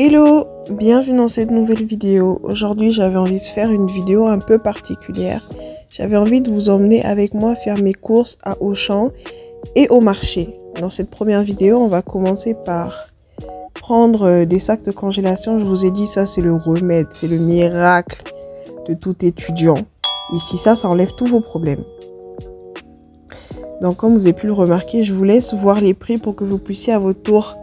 Hello, bienvenue dans cette nouvelle vidéo. Aujourd'hui, j'avais envie de faire une vidéo un peu particulière. J'avais envie de vous emmener avec moi faire mes courses à Auchan et au marché. Dans cette première vidéo, on va commencer par prendre des sacs de congélation. Je vous ai dit, ça c'est le remède, c'est le miracle de tout étudiant. Ici, ça enlève tous vos problèmes. Donc, comme vous avez pu le remarquer, je vous laisse voir les prix pour que vous puissiez à votre tour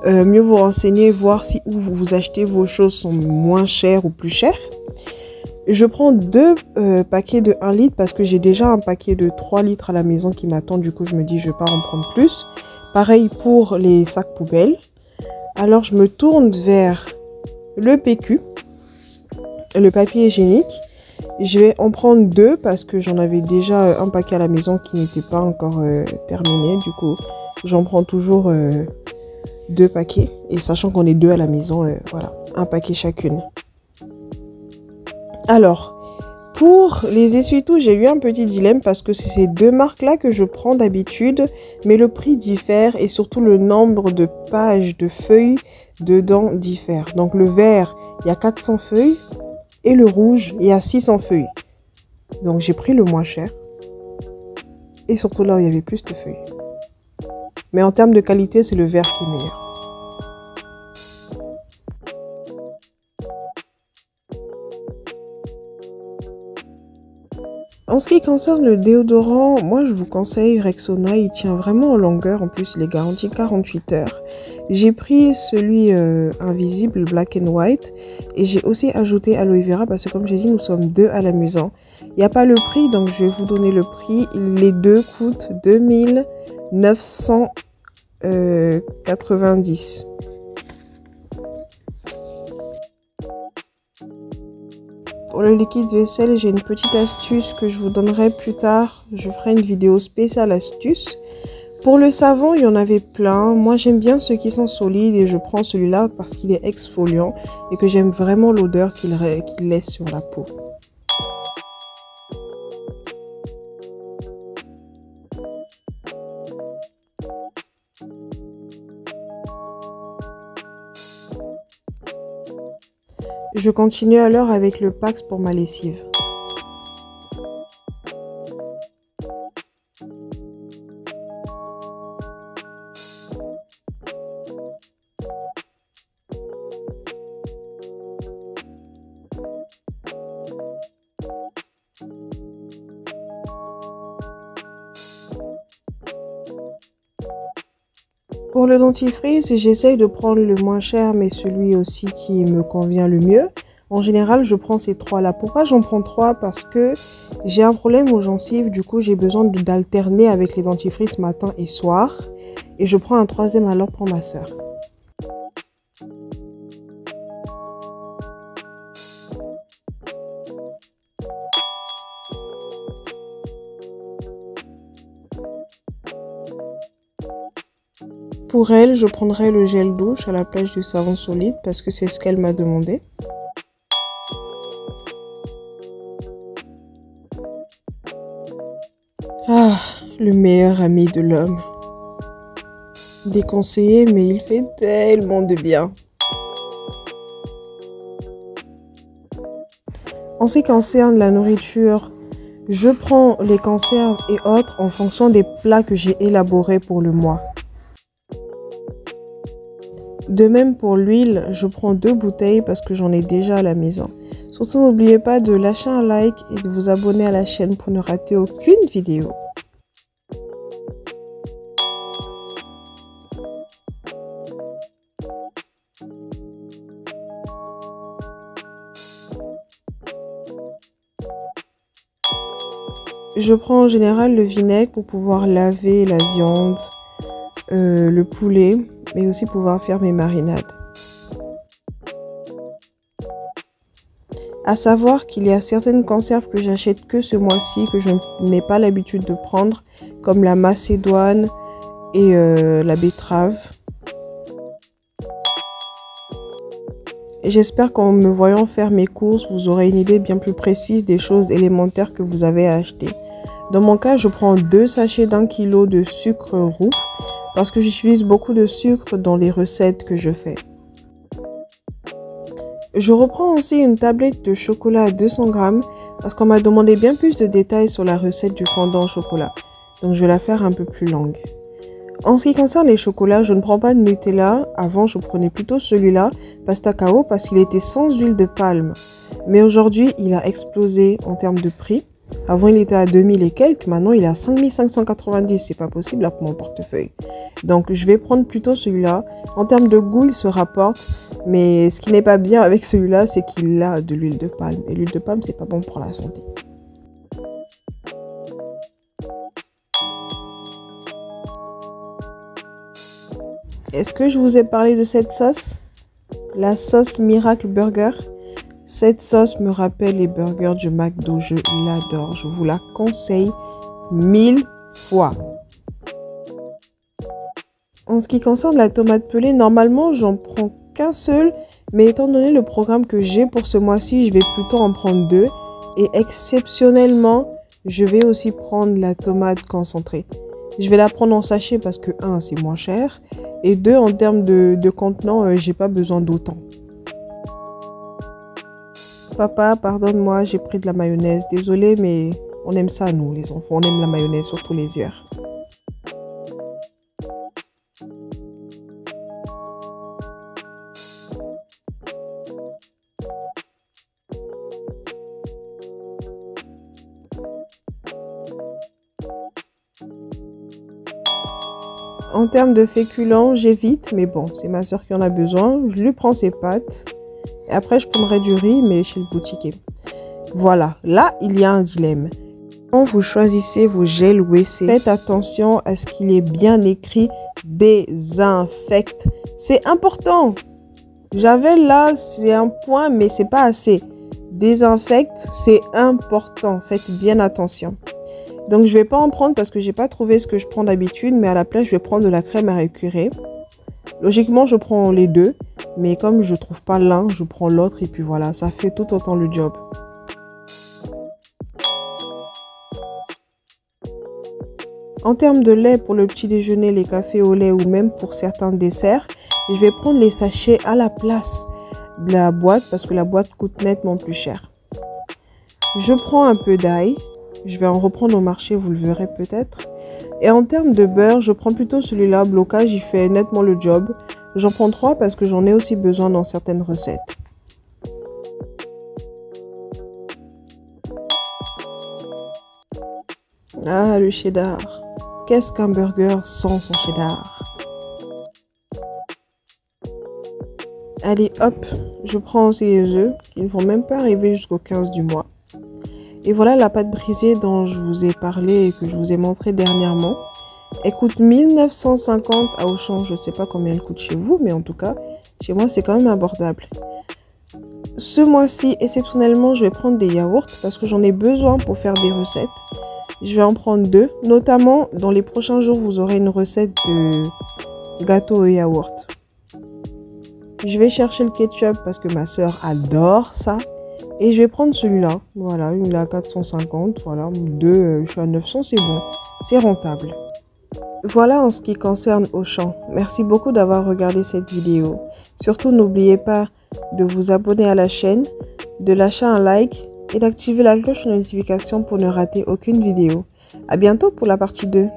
mieux vous renseigner, voir si où vous achetez vos choses sont moins chères ou plus chères. Je prends deux paquets de 1 litre parce que j'ai déjà un paquet de 3 litres à la maison qui m'attend. Du coup, je me dis je vais pas en prendre plus. Pareil pour les sacs poubelles. Alors, je me tourne vers le PQ, le papier hygiénique. Je vais en prendre deux parce que j'en avais déjà un paquet à la maison qui n'était pas encore terminé. Du coup, j'en prends toujours 2 paquets. Et sachant qu'on est 2 à la maison, voilà, un paquet chacune. Alors, pour les essuie-tout, j'ai eu un petit dilemme parce que c'est ces deux marques-là que je prends d'habitude. Mais le prix diffère et surtout le nombre de pages, de feuilles dedans diffère. Donc le vert, il y a 400 feuilles. Et le rouge, il y a 600 feuilles. Donc j'ai pris le moins cher. Et surtout là où il y avait plus de feuilles. Mais en termes de qualité, c'est le vert qui est meilleur. En ce qui concerne le déodorant, moi je vous conseille Rexona, il tient vraiment en longueur, en plus il est garanti 48 heures. J'ai pris celui invisible, black and white, et j'ai aussi ajouté aloe vera parce que comme j'ai dit, nous sommes 2 à la maison. Il n'y a pas le prix, donc je vais vous donner le prix. Les deux coûtent 2990. Pour le liquide vaisselle, j'ai une petite astuce que je vous donnerai plus tard. Je ferai une vidéo spéciale astuce. Pour le savon, il y en avait plein. Moi, j'aime bien ceux qui sont solides et je prends celui-là parce qu'il est exfoliant et que j'aime vraiment l'odeur qu'il laisse sur la peau. Je continue alors avec le Pax pour ma lessive. Pour le dentifrice, j'essaye de prendre le moins cher, mais celui aussi qui me convient le mieux. En général, je prends ces trois-là. Pourquoi j'en prends 3? Parce que j'ai un problème aux gencives. Du coup, j'ai besoin d'alterner avec les dentifrices matin et soir. Et je prends un 3e alors pour ma soeur. Pour elle, je prendrai le gel douche à la place du savon solide parce que c'est ce qu'elle m'a demandé. Ah, le meilleur ami de l'homme. Déconseillé, mais il fait tellement de bien. En ce qui concerne la nourriture, je prends les conserves et autres en fonction des plats que j'ai élaborés pour le mois. De même pour l'huile, je prends 2 bouteilles parce que j'en ai déjà à la maison. Surtout n'oubliez pas de lâcher un like et de vous abonner à la chaîne pour ne rater aucune vidéo. Je prends en général le vinaigre pour pouvoir laver la viande, le poulet, mais aussi pouvoir faire mes marinades. À savoir qu'il y a certaines conserves que j'achète que ce mois-ci, que je n'ai pas l'habitude de prendre, comme la macédoine et la betterave. Et j'espère qu'en me voyant faire mes courses, vous aurez une idée bien plus précise des choses élémentaires que vous avez à acheter. Dans mon cas, je prends 2 sachets d'1 kg de sucre roux parce que j'utilise beaucoup de sucre dans les recettes que je fais. Je reprends aussi une tablette de chocolat à 200 grammes parce qu'on m'a demandé bien plus de détails sur la recette du fondant au chocolat. Donc je vais la faire un peu plus longue. En ce qui concerne les chocolats, je ne prends pas de Nutella. Avant, je prenais plutôt celui-là, pasta cao, parce qu'il était sans huile de palme. Mais aujourd'hui, il a explosé en termes de prix. Avant, il était à 2000 et quelques. Maintenant, il est à 5590. C'est pas possible là pour mon portefeuille. Donc, je vais prendre plutôt celui-là. En termes de goût, il se rapporte. Mais ce qui n'est pas bien avec celui-là, c'est qu'il a de l'huile de palme. Et l'huile de palme, c'est pas bon pour la santé. Est-ce que je vous ai parlé de cette sauce? La sauce Miracle Burger. Cette sauce me rappelle les burgers du McDo. Je l'adore. Je vous la conseille 1000 fois. En ce qui concerne la tomate pelée, normalement, j'en prends qu'un seul. Mais étant donné le programme que j'ai pour ce mois-ci, je vais plutôt en prendre 2. Et exceptionnellement, je vais aussi prendre la tomate concentrée. Je vais la prendre en sachet parce que 1, c'est moins cher. Et 2, en termes de contenant, j'ai pas besoin d'autant. Papa, pardonne-moi, j'ai pris de la mayonnaise. Désolée, mais on aime ça, nous, les enfants. On aime la mayonnaise, surtout les yeux. En termes de féculents, j'évite, mais bon, c'est ma soeur qui en a besoin. Je lui prends ses pâtes. Et après, je prendrai du riz, mais chez le boutiquier. Voilà, là, il y a un dilemme. Quand vous choisissez vos gels WC, faites attention à ce qu'il est bien écrit « désinfecte ». C'est important. J'avais là, c'est un point, mais c'est pas assez. Désinfecte, c'est important. Faites bien attention. Donc, je vais pas en prendre parce que j'ai pas trouvé ce que je prends d'habitude. Mais à la place, je vais prendre de la crème à récurer. Logiquement, je prends les deux. Mais comme je trouve pas l'un, je prends l'autre. Et puis voilà, ça fait tout autant le job. En termes de lait pour le petit déjeuner, les cafés au lait ou même pour certains desserts, je vais prendre les sachets à la place de la boîte parce que la boîte coûte nettement plus cher. Je prends un peu d'ail. Je vais en reprendre au marché, vous le verrez peut-être. Et en termes de beurre, je prends plutôt celui-là. Blocage, il fait nettement le job. J'en prends 3 parce que j'en ai aussi besoin dans certaines recettes. Ah, le cheddar. Qu'est-ce qu'un burger sans son cheddar? Allez, hop, je prends aussi les œufs qui ne vont même pas arriver jusqu'au 15 du mois. Et voilà la pâte brisée dont je vous ai parlé et que je vous ai montré dernièrement. Elle coûte 1950 à Auchan. Je ne sais pas combien elle coûte chez vous, mais en tout cas, chez moi, c'est quand même abordable. Ce mois-ci, exceptionnellement, je vais prendre des yaourts parce que j'en ai besoin pour faire des recettes. Je vais en prendre 2. Notamment, dans les prochains jours, vous aurez une recette de gâteau au yaourt. Je vais chercher le ketchup parce que ma soeur adore ça. Et je vais prendre celui-là. Voilà, il est à 450. Voilà, 2, je suis à 900, c'est bon. C'est rentable. Voilà en ce qui concerne Auchan. Merci beaucoup d'avoir regardé cette vidéo. Surtout, n'oubliez pas de vous abonner à la chaîne, de lâcher un like et d'activer la cloche de notification pour ne rater aucune vidéo. À bientôt pour la partie 2.